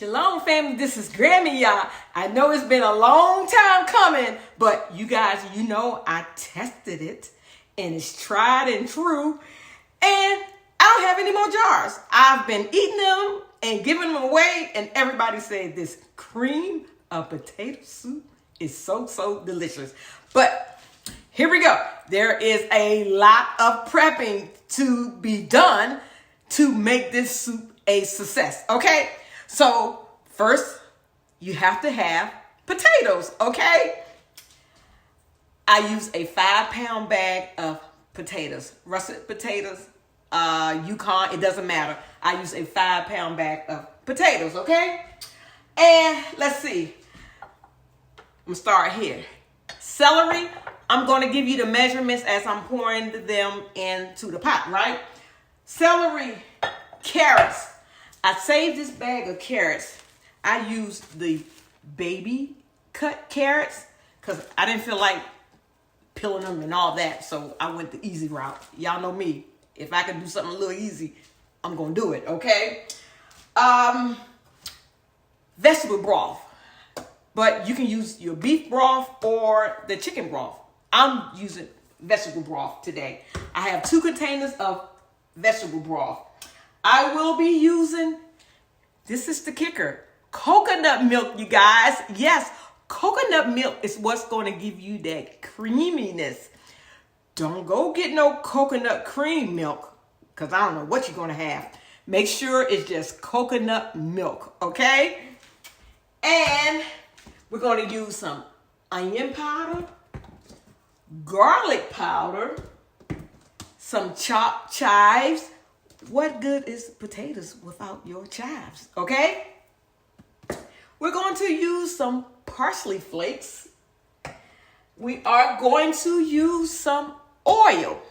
Shalom, family. This is Grammy Yah. I know it's been a long time coming, but you guys, you know I tested it, and it's tried and true, and I don't have any more jars. I've been eating them and giving them away, and everybody said this cream of potato soup is so delicious. But here we go. There is a lot of prepping to be done to make this soup a success, okay? So first, you have to have potatoes, okay? I use a 5-pound bag of potatoes, russet potatoes, Yukon, it doesn't matter. I use a 5-pound bag of potatoes, okay? And let's see. I'm gonna start here. Celery, I'm gonna give you the measurements as I'm pouring them into the pot, right? Celery, carrots. I saved this bag of carrots. I used the baby cut carrots because I didn't feel like peeling them and all that. So I went the easy route. Y'all know me. If I can do something a little easy, I'm going to do it, okay? Vegetable broth. But you can use your beef broth or the chicken broth. I'm using vegetable broth today. I have 2 containers of vegetable broth. I will be using, this is the kicker, coconut milk, you guys. Yes, coconut milk is what's going to give you that creaminess. Don't go get no coconut cream milk because I don't know what you're going to have. Make sure it's just coconut milk, okay? And we're going to use some onion powder, garlic powder, some chopped chives. What good is potatoes without your chives, okay? We're going to use some parsley flakes. We are going to use some oil.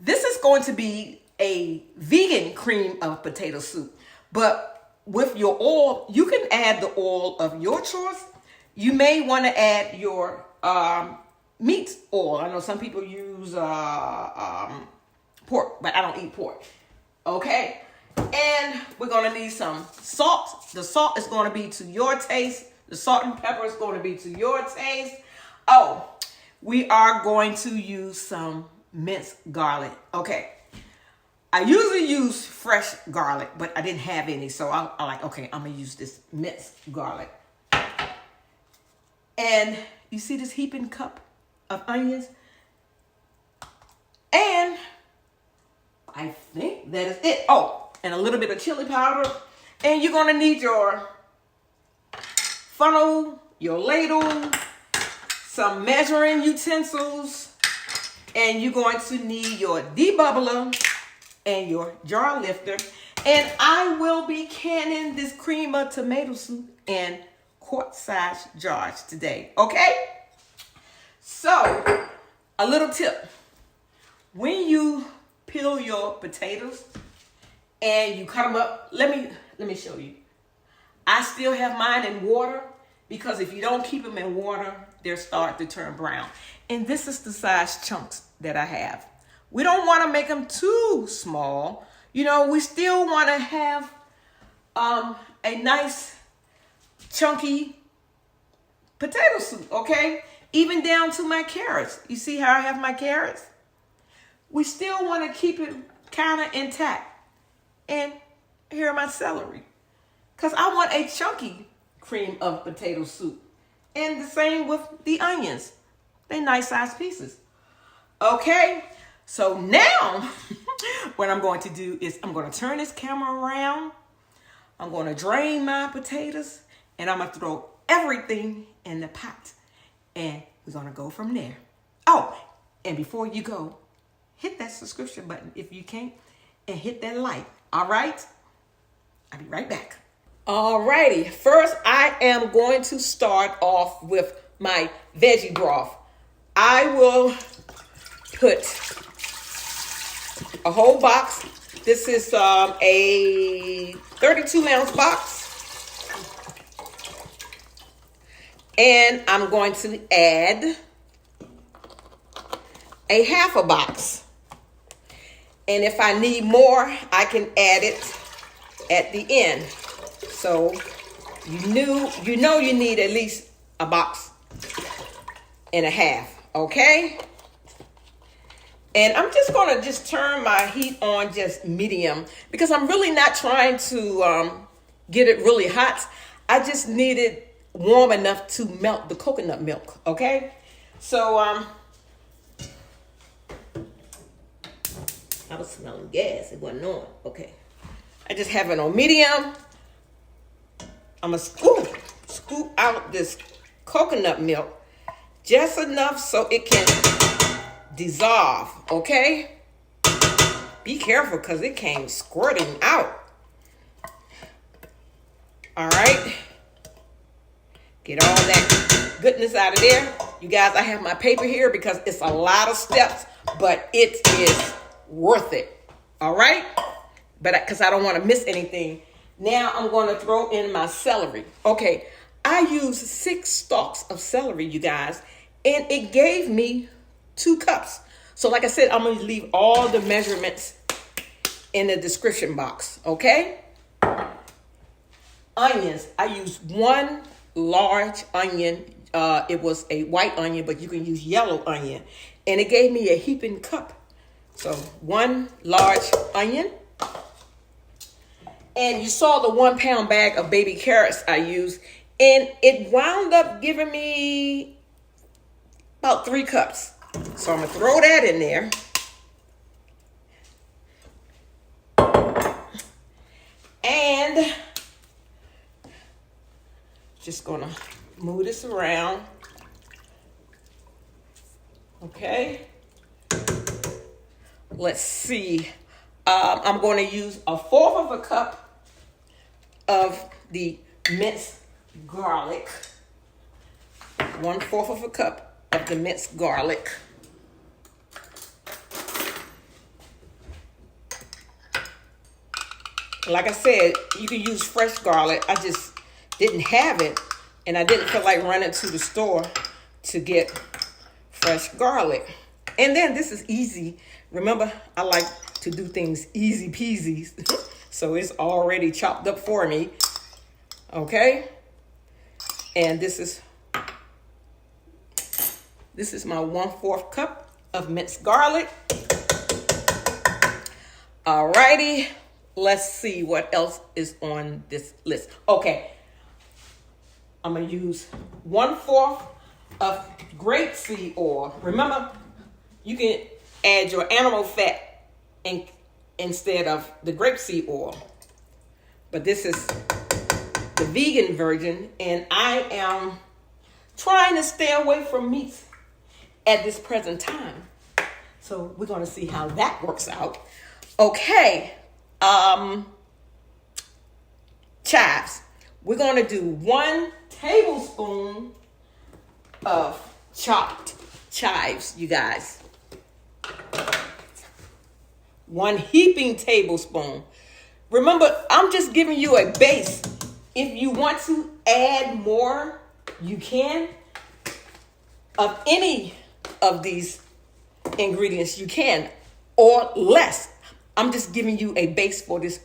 This is going to be a vegan cream of potato soup. But with your oil, you can add the oil of your choice. You may want to add your meat oil. I know some people use pork, but I don't eat pork. Okay, and we're going to need some salt. The salt is going to be to your taste. The salt and pepper is going to be to your taste. Oh, we are going to use some minced garlic. Okay, I usually use fresh garlic, but I didn't have any, so I'm like, okay, I'm going to use this minced garlic. And you see this heaping cup of onions? And I think that is it. Oh, and a little bit of chili powder. And you're going to need your funnel, your ladle, some measuring utensils, and you're going to need your debubbler and your jar lifter. And I will be canning this cream of tomato soup in quart-sized jars today, okay? So, a little tip. When you peel your potatoes and you cut them up. Let me show you. I still have mine in water because if you don't keep them in water, they'll start to turn brown. And this is the size chunks that I have. We don't want to make them too small. You know, we still want to have a nice chunky potato soup, okay? Even down to my carrots. You see how I have my carrots? We still want to keep it kind of intact. And here are my celery. Because I want a chunky cream of potato soup. And the same with the onions. They're nice sized pieces. Okay, so now what I'm going to do is I'm going to turn this camera around. I'm going to drain my potatoes. And I'm going to throw everything in the pot. And we're going to go from there. Oh, and before you go, hit that subscription button if you can't, and hit that like, all right? I'll be right back. All righty, first I am going to start off with my veggie broth. I will put a whole box. This is a 32-ounce box. And I'm going to add a half a box. And if I need more, I can add it at the end. So You know you need at least a box and a half, okay? And I'm just gonna just turn my heat on just medium because I'm really not trying to get it really hot. I just need it warm enough to melt the coconut milk, okay? So I was smelling gas, it wasn't on, okay. I just have it on medium. I'm gonna scoop out this coconut milk just enough so it can dissolve, okay? Be careful because it came squirting out. All right. Get all that goodness out of there. You guys, I have my paper here because it's a lot of steps, but it is worth it. All right? But because I don't want to miss anything. Now I'm going to throw in my celery. Okay. I used 6 stalks of celery, you guys, and it gave me 2 cups. So like I said, I'm going to leave all the measurements in the description box, okay? Onions. I used 1 large onion. It was a white onion, but you can use yellow onion. And it gave me a heaping cup. So 1 large onion. And you saw the 1 pound bag of baby carrots I used. And it wound up giving me about 3 cups. So I'm going to throw that in there. And just going to move this around. Okay. Let's see. I'm going to use 1/4 of a cup of the minced garlic. 1/4 of a cup of the minced garlic. Like I said, you can use fresh garlic. I just didn't have it, and I didn't feel like running to the store to get fresh garlic. And then this is easy. Remember, I like to do things easy peasy. So it's already chopped up for me. Okay? And this is my 1/4 cup of minced garlic. Alrighty. Let's see what else is on this list. Okay. I'm going to use 1/4 of grapeseed oil. Remember, you can add your animal fat instead of the grapeseed oil. But this is the vegan version, and I am trying to stay away from meats at this present time. So we're going to see how that works out. Okay. Chives. We're going to do 1 tablespoon of chopped chives, you guys. 1 heaping tablespoon. Remember, I'm just giving you a base. If you want to add more, you can. Of any of these ingredients, you can. Or less. I'm just giving you a base for this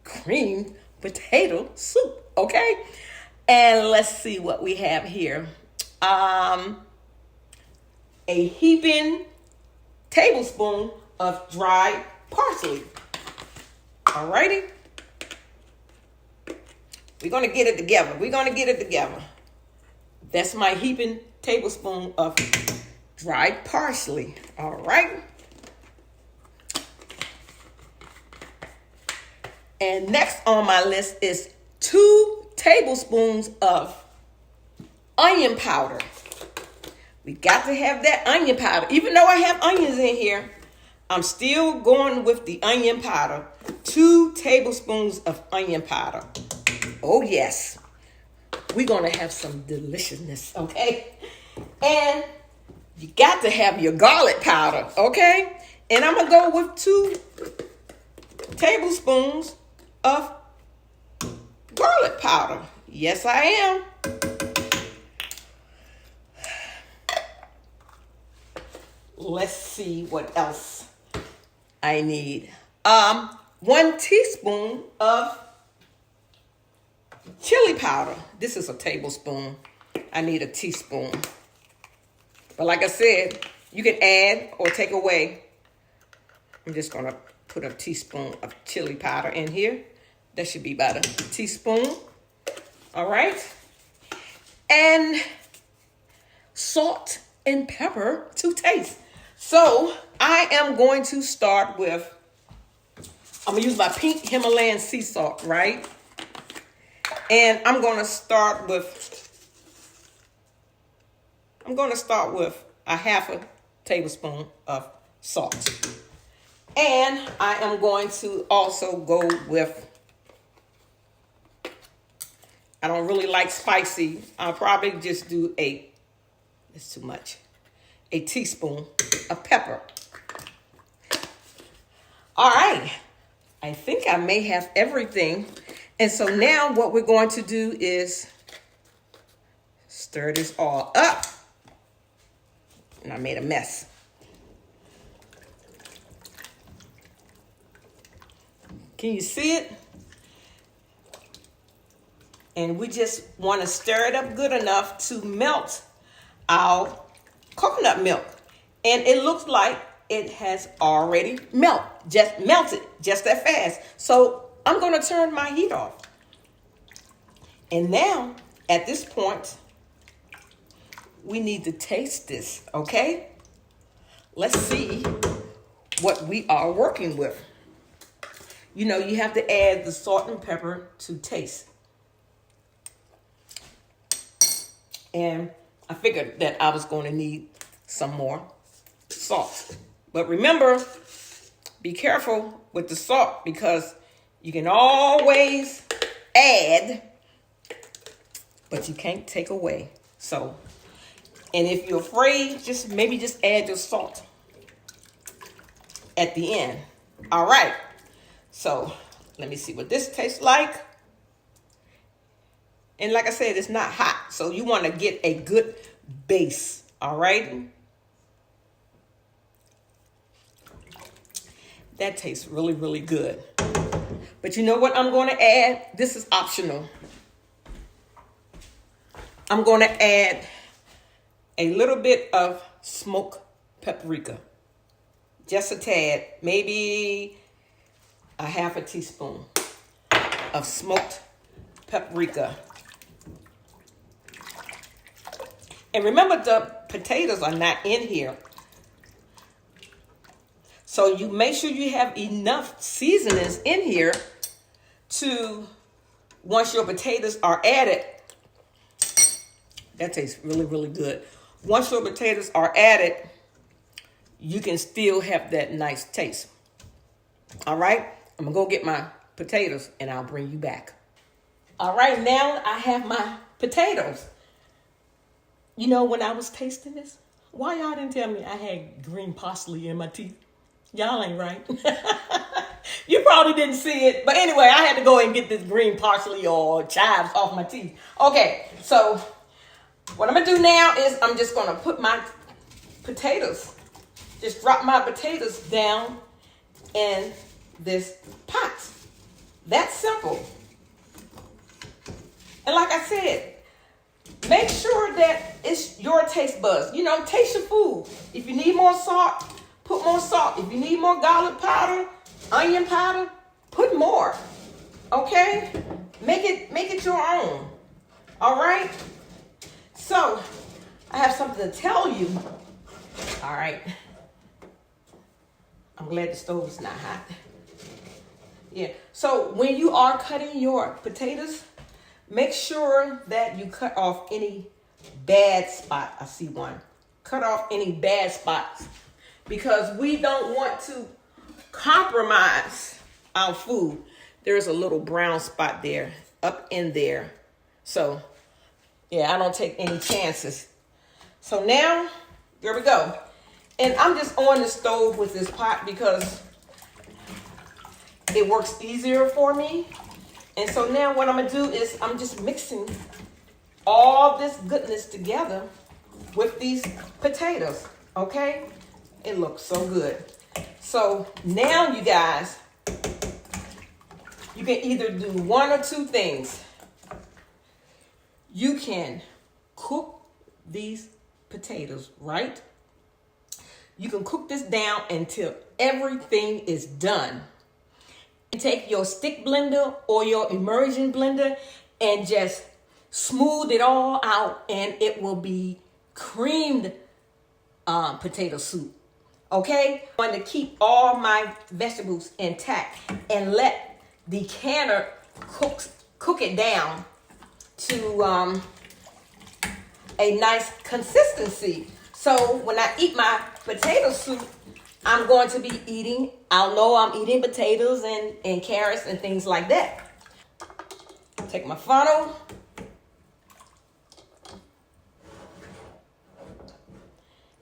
creamed potato soup, okay? And let's see what we have here. A heaping tablespoon of dried parsley. Alrighty? We're going to get it together. That's my heaping tablespoon of dried parsley. All right? And next on my list is 2 tablespoons of onion powder. We got to have that onion powder. Even though I have onions in here, I'm still going with the onion powder. 2 tablespoons of onion powder. Oh, yes. We're going to have some deliciousness, okay? And you got to have your garlic powder, okay? And I'm going to go with 2 tablespoons of garlic powder. Yes, I am. Let's see what else I need. 1 teaspoon of chili powder. This is a tablespoon. I need a teaspoon. But like I said, you can add or take away. I'm just going to put a teaspoon of chili powder in here. That should be about a teaspoon. All right. And salt and pepper to taste. So I am going to start with, I'm going to use my pink Himalayan sea salt, right? And I'm going to start with a half a tablespoon of salt. And I am going to also go with, I don't really like spicy. I'll probably just do it's too much, a teaspoon of pepper. All right. I think I may have everything. And so now what we're going to do is stir this all up. And I made a mess. Can you see it? And we just want to stir it up good enough to melt our coconut milk. And it looks like it has already melted just that fast. So I'm going to turn my heat off. And now, at this point, we need to taste this, okay? Let's see what we are working with. You know, you have to add the salt and pepper to taste. And I figured that I was going to need some more salt. But remember, be careful with the salt because you can always add, but you can't take away. So, and if you're afraid, maybe just add your salt at the end. All right. So let me see what this tastes like. And like I said, it's not hot. So you want to get a good base. All right. That tastes really, really good. But you know what I'm going to add? This is optional. I'm going to add a little bit of smoked paprika. Just a tad. Maybe a half a teaspoon of smoked paprika. And remember, the potatoes are not in here. So you make sure you have enough seasonings in here to, once your potatoes are added, that tastes really, really good. Once your potatoes are added, you can still have that nice taste. All right, I'm gonna go get my potatoes and I'll bring you back. All right, now I have my potatoes. You know, when I was tasting this, why y'all didn't tell me I had green parsley in my teeth? Y'all ain't right. You probably didn't see it. But anyway, I had to go and get this green parsley or chives off my teeth. Okay, so what I'm going to do now is I'm just going to put my potatoes, just drop my potatoes down in this pot. That's simple. And like I said, make sure that it's your taste buds. You know, taste your food. If you need more salt, put more salt. If you need more garlic powder, onion powder, put more. Okay? Make it your own. All right? So, I have something to tell you. All right. I'm glad the stove is not hot. Yeah. So, when you are cutting your potatoes, make sure that you cut off any bad spot. I see one. Cut off any bad spots because we don't want to compromise our food. There's a little brown spot there, up in there. So, yeah, I don't take any chances. So now, there we go. And I'm just on the stove with this pot because it works easier for me. And so now what I'm going to do is I'm just mixing all this goodness together with these potatoes, okay? It looks so good. So now you guys, you can either do one or two things. you can cook these potatoes, right? You can cook this down until everything is done. Take your stick blender or your immersion blender and just smooth it all out, and it will be creamed potato soup. Okay, I'm going to keep all my vegetables intact and let the canner cook it down to a nice consistency. So when I eat my potato soup, I'm going to be eating, I'll know I'm eating potatoes and carrots and things like that. Take my funnel.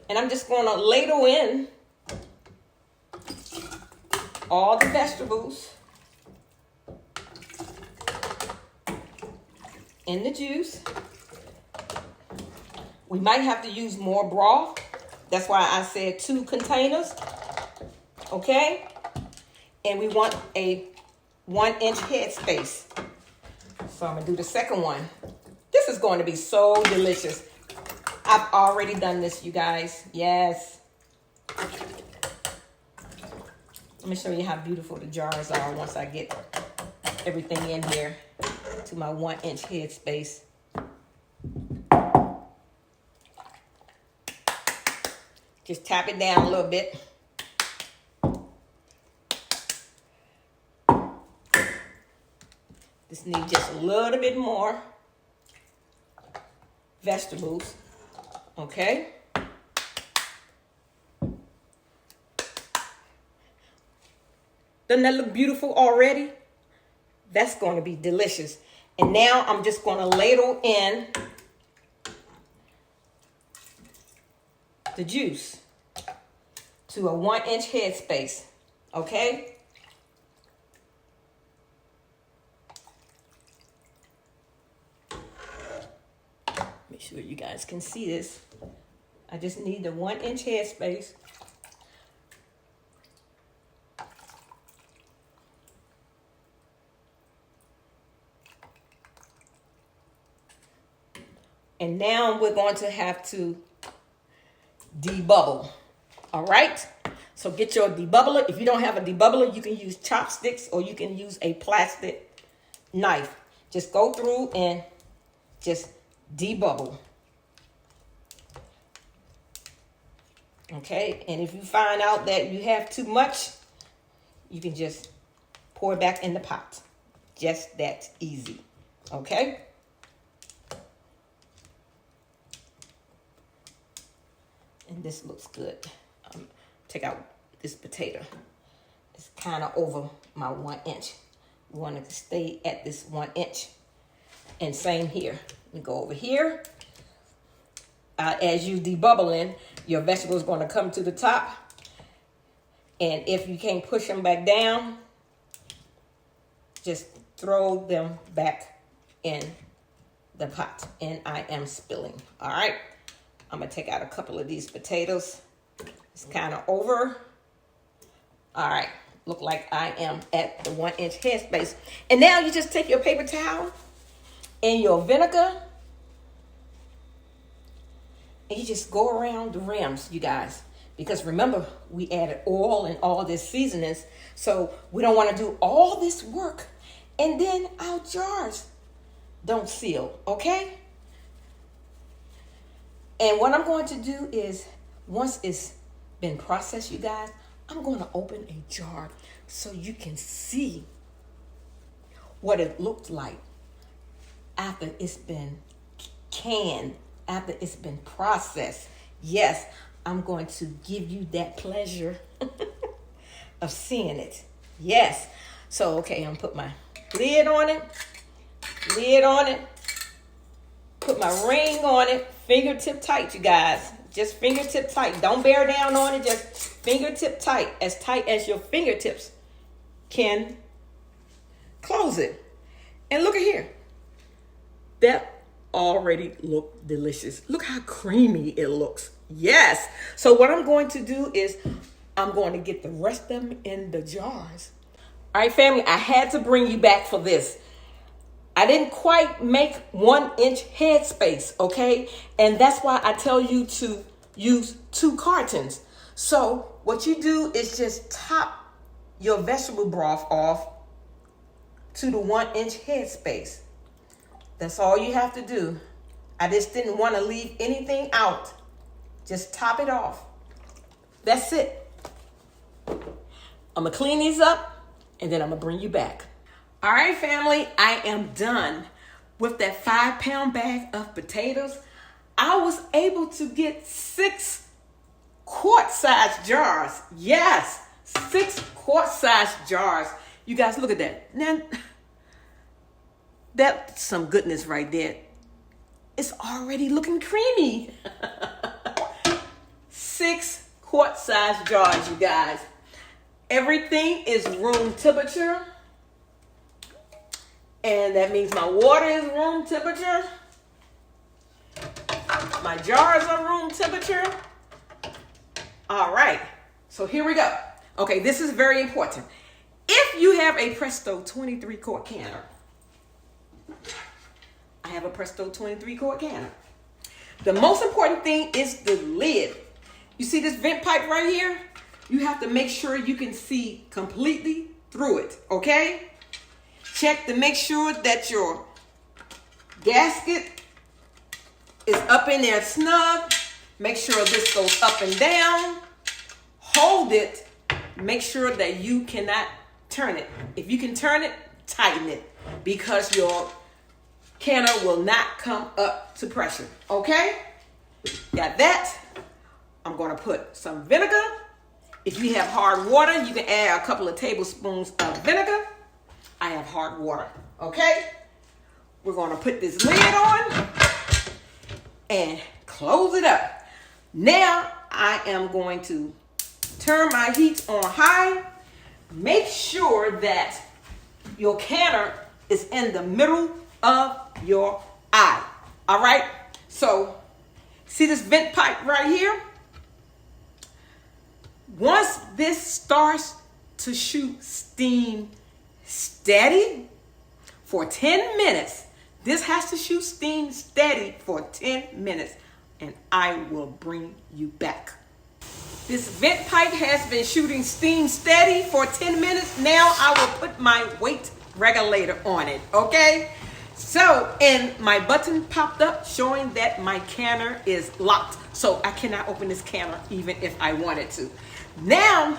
And I'm just going to ladle in all the vegetables in the juice. We might have to use more broth. That's why I said 2 containers. Okay? And we want a 1-inch head space. So I'm going to do the second one. This is going to be so delicious. I've already done this, you guys. Yes. Let me show you how beautiful the jars are once I get everything in here to my 1-inch head space. Just tap it down a little bit. This needs just a little bit more vegetables. Okay. Doesn't that look beautiful already? That's going to be delicious. And now I'm just going to ladle in the juice to a 1-inch head space. Okay. Make sure you guys can see this. I just need the 1-inch head space. And now we're going to have to debubble. All right? So get your debubbler. If you don't have a debubbler, you can use chopsticks or you can use a plastic knife. Just go through and just debubble. Okay? And if you find out that you have too much, you can just pour it back in the pot. Just that easy. Okay? And this looks good. Take out this potato. It's kind of over my 1 inch. We want it to stay at this 1 inch. And same here. We go over here. As you debubbling, your vegetable is going to come to the top. And if you can't push them back down, just throw them back in the pot. And I am spilling. All right. I'm going to take out a couple of these potatoes. It's kind of over. All right. Look like I am at the 1-inch headspace. And now you just take your paper towel and your vinegar. And you just go around the rims, you guys. Because remember, we added oil and all this seasonings. So we don't want to do all this work. And then our jars don't seal. Okay? And what I'm going to do is, once it's been processed, you guys, I'm going to open a jar so you can see what it looked like after it's been canned, after it's been processed. Yes, I'm going to give you that pleasure of seeing it. Yes. So, okay, I'm going to put my lid on it, put my ring on it, fingertip tight, you guys. Just fingertip tight. Don't bear down on it. Just fingertip tight as your fingertips can close it. And look at here. That already looked delicious. Look how creamy it looks. Yes. So what I'm going to do is I'm going to get the rest of them in the jars. All right, family, I had to bring you back for this. I didn't quite make 1 inch headspace, okay? And that's why I tell you to use 2 cartons. So what you do is just top your vegetable broth off to the 1 inch headspace. That's all you have to do. I just didn't want to leave anything out. Just top it off. That's it. I'm going to clean these up and then I'm going to bring you back. All right, family, I am done with that 5-pound bag of potatoes. I was able to get 6 quart-sized jars. Yes, 6 quart-sized jars. You guys, look at that. Now, that's some goodness right there. It's already looking creamy. 6 quart-sized jars, you guys. Everything is room temperature. And that means my water is room temperature. My jars are room temperature. All right, so here we go. Okay, this is very important. If you have a Presto 23 quart canner, I have a Presto 23 quart canner. The most important thing is the lid. You see this vent pipe right here? You have to make sure you can see completely through it, okay? Check to make sure that your gasket is up in there snug. Make sure this goes up and down. Hold it. Make sure that you cannot turn it. If you can turn it, tighten it, because your canner will not come up to pressure. Okay? Got that? I'm going to put some vinegar. If you have hard water, you can add a couple of tablespoons of vinegar. I have hard water. Okay? We're going to put this lid on and close it up. Now I am going to turn my heat on high. Make sure that your canner is in the middle of your eye. All right? So, see this vent pipe right here? Once this starts to shoot steam steady for 10 minutes, this has to shoot steam steady for 10 minutes, and I will bring you back. This vent pipe has been shooting steam steady for 10 minutes. Now I will put my weight regulator on it, okay? So, and my button popped up showing that my canner is locked. So I cannot open this canner even if I wanted to. Now,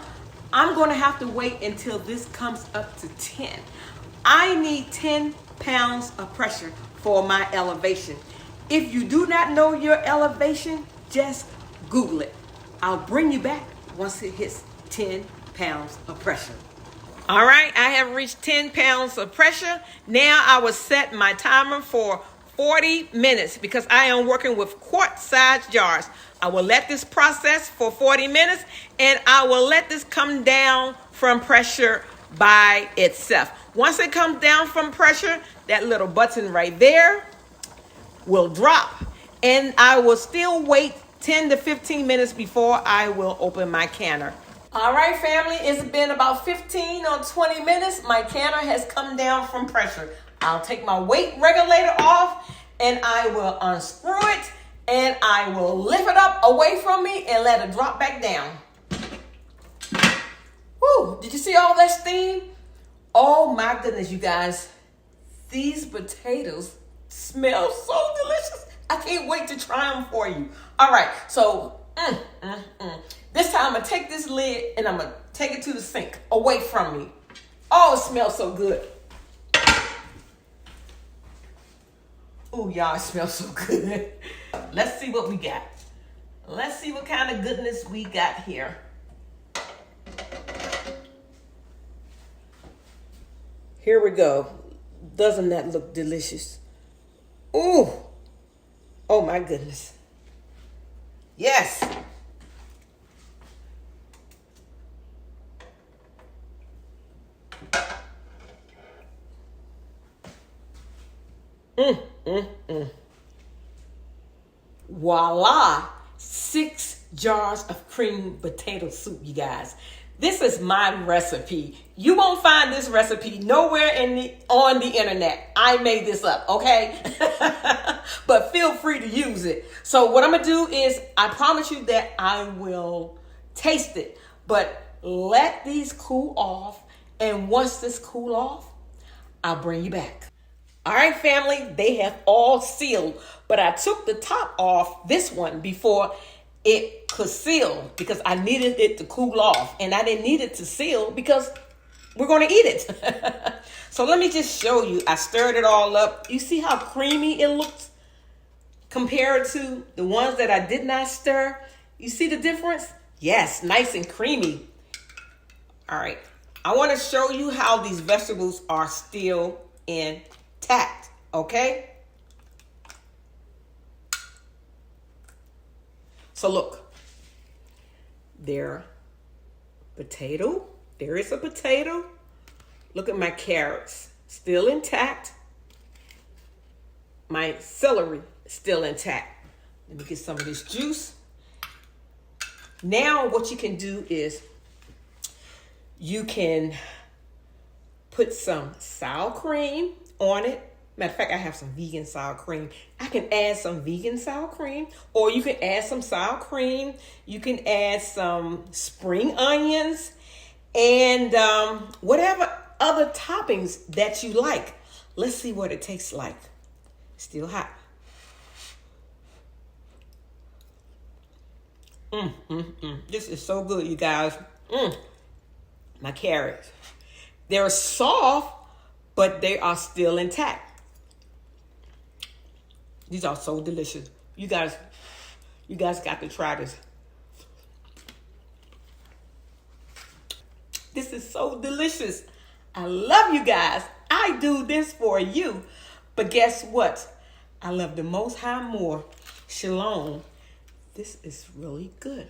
I'm going to have to wait until this comes up to 10. I need 10 pounds of pressure for my elevation. If you do not know your elevation, just Google it. I'll bring you back once it hits 10 pounds of pressure. All right, I have reached 10 pounds of pressure. Now I will set my timer for 40 minutes because I am working with quart-sized jars. I will let this process for 40 minutes and I will let this come down from pressure by itself. Once it comes down from pressure, that little button right there will drop, and I will still wait 10 to 15 minutes before I will open my canner. All right, family, it's been about 15 or 20 minutes. My canner has come down from pressure. I'll take my weight regulator off and I will unscrew it and I will lift it up away from me and let it drop back down. Woo, did you see all that steam? Oh my goodness, you guys. These potatoes smell so delicious. I can't wait to try them for you. All right, so this time I'm going to take this lid and I'm going to take it to the sink away from me. Oh, it smells so good. Oh, y'all, it smells so good. Let's see what we got. Let's see what kind of goodness we got here. Here we go. Doesn't that look delicious? Ooh. Oh my goodness. Yes. Voila. 6 jars of cream potato soup, you guys. This is my recipe. You won't find this recipe nowhere on the internet. I made this up, okay? But feel free to use it. So what I'm gonna do is, I promise you that I will taste it, but let these cool off. And once this cool off, I'll bring you back. All right, family, they have all sealed, but I took the top off this one before it could seal because I needed it to cool off, and I didn't need it to seal because we're going to eat it. So let me just show you. I stirred it all up. You see how creamy it looks compared to the ones that I did not stir? You see the difference? Yes, nice and creamy. All right. I want to show you how these vegetables are still intact, okay? So look, there is a potato. Look at my carrots, still intact. My celery, still intact. Let me get some of this juice. Now what you can do is you can put some sour cream on it. Matter of fact, I have some vegan sour cream. I can add some vegan sour cream, or you can add some sour cream. You can add some spring onions and whatever other toppings that you like. Let's see what it tastes like. Still hot. This is so good, you guys. My carrots. They're soft, but they are still intact. These are so delicious. You guys got to try this. This is so delicious. I love you guys. I do this for you. But guess what? I love the Most High more. Shalom. This is really good.